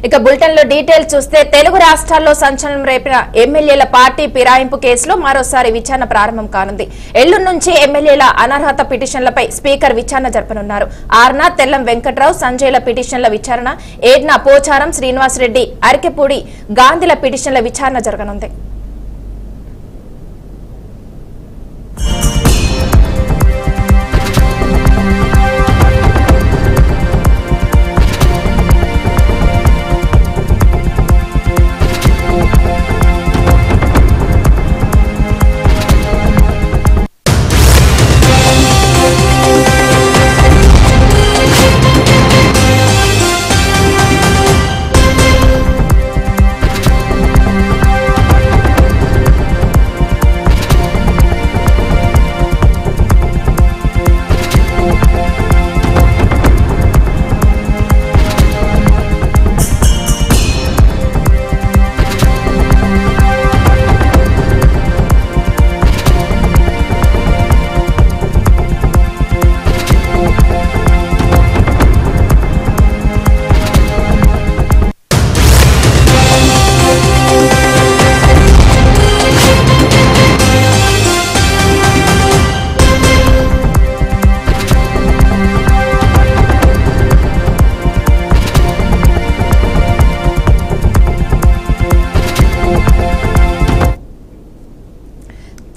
ఇక బులెటిన్ లో డీటెయిల్ చూస్తే తెలుగు రాష్ట్రాల్లో సంచలనం రేపిన ఎమ్మెల్యేల పార్టీ ఫిరాయింపు కేసులో మరోసారి విచారణ ప్రారంభం కానుంది. ఎల్లుండి నుంచి ఎమ్మెల్యేల అనర్హత పిటిషన్లపై స్పీకర్ విచారణ జరపనున్నారు. ఆర్న తెల్లం వెంకట్రావు సంజయ్ల పిటిషన్ల విచారణ, ఏడ్న పోచారం శ్రీనివాసరెడ్డి అరికెపూడి గాంధీల పిటిషన్ల విచారణ జరగనుంది.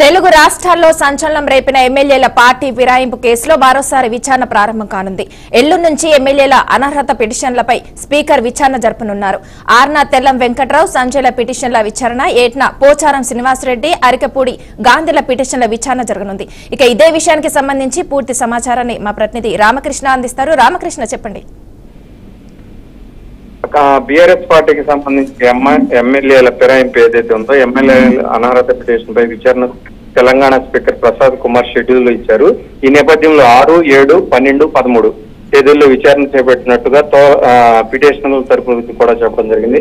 తెలుగు రాష్ట్రాల్లో సంచలనం రేపిన ఎమ్మెల్యేల పార్టీ ఫిరాయింపు కేసులో మరోసారి విచారణ ప్రారంభం కానుంది. ఎల్లుండి నుంచి ఎమ్మెల్యేల అనర్హత పిటిషన్లపై స్పీకర్ విచారణ జరపనున్నారు. ఆర్న తెల్లం వెంకట్రావు సంజయ్ల పిటిషన్ల విచారణ, ఏట్న పోచారం శ్రీనివాసరెడ్డి అరికెపూడి గాంధీల పిటిషన్ల విచారణ జరగనుంది. ఇక ఇదే విషయానికి సంబంధించి పూర్తి సమాచారాన్ని మా ప్రతినిధి రామకృష్ణ అందిస్తారు. రామకృష్ణ, చెప్పండి. బీఆర్ఎస్ పార్టీకి సంబంధించి ఎమ్మెల్యేల ఫిరాయింపు ఏదైతే ఉందో ఎమ్మెల్యేల అనర్హత పిటిషన్ పై విచారణ తెలంగాణ స్పీకర్ ప్రసాద్ కుమార్ షెడ్యూల్ ఇచ్చారు. ఈ నేపథ్యంలో 6, 7, 12, 13 తేదీల్లో విచారణ చేపట్టినట్టుగా పిటిషనర్ల తరపు నుంచి కూడా చెప్పడం జరిగింది.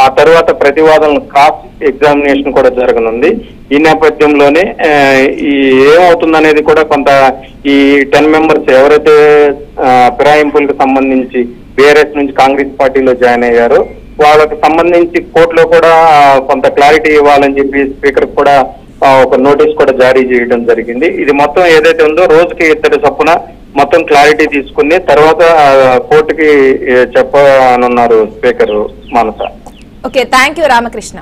ఆ తర్వాత ప్రతివాదనలు క్రాస్ ఎగ్జామినేషన్ కూడా జరగనుంది. ఈ నేపథ్యంలోనే ఏమవుతుందనేది కూడా కొంత ఈ 10 మెంబర్స్ ఎవరైతే ఫిరాయింపులకు సంబంధించి బీఆర్ఎస్ నుంచి కాంగ్రెస్ పార్టీలో జాయిన్ అయ్యారో వాళ్ళకి సంబంధించి కోర్టులో కూడా కొంత క్లారిటీ ఇవ్వాలని చెప్పి స్పీకర్ కూడా ఒక నోటీస్ కూడా జారీ చేయడం జరిగింది. ఇది మొత్తం ఏదైతే ఉందో రోజుకి 2 చొప్పున మొత్తం క్లారిటీ తీసుకుని తర్వాత కోర్టుకి చెప్పనున్నారు speaker Manasa. Okay, thank you Ramakrishna.